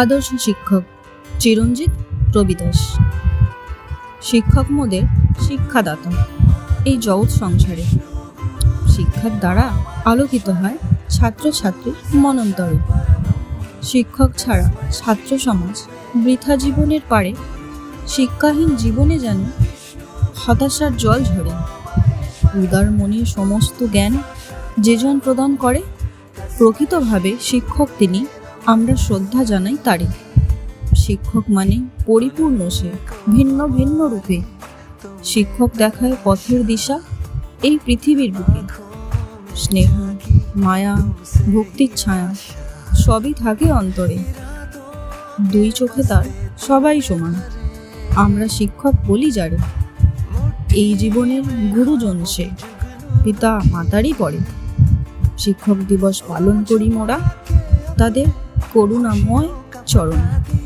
আদর্শ শিক্ষক চিরঞ্জিত রবিদাস। শিক্ষক মোদের শিক্ষাদাতা এই জগৎ সংসারে। শিক্ষার দ্বারা আলোকিত হয় ছাত্রছাত্রীর মনন্তরে। শিক্ষক ছাড়া ছাত্র সমাজ বৃথা জীবনের পারে। শিক্ষাহীন জীবনে যেন হতাশার জল ঝরে। উদার মনে সমস্ত জ্ঞান যেজন প্রদান করে, প্রকৃতভাবে শিক্ষক তিনি, আমরা শ্রদ্ধা জানাই তারে। শিক্ষক মানে পরিপূর্ণ সে, ভিন্ন ভিন্ন রূপে। শিক্ষক দেখায় পথের দিশা এই পৃথিবীর বুকে। স্নেহ, মায়া, ভক্তির ছায়া সবই থাকে অন্তরে। দুই চোখে তার সবাই সমান, আমরা শিক্ষক বলি যারে। এই জীবনের গুরুজন সে, পিতা মাতারই পরে। শিক্ষক দিবস পালন করি মোরা তাদের করুণাময় চরণে।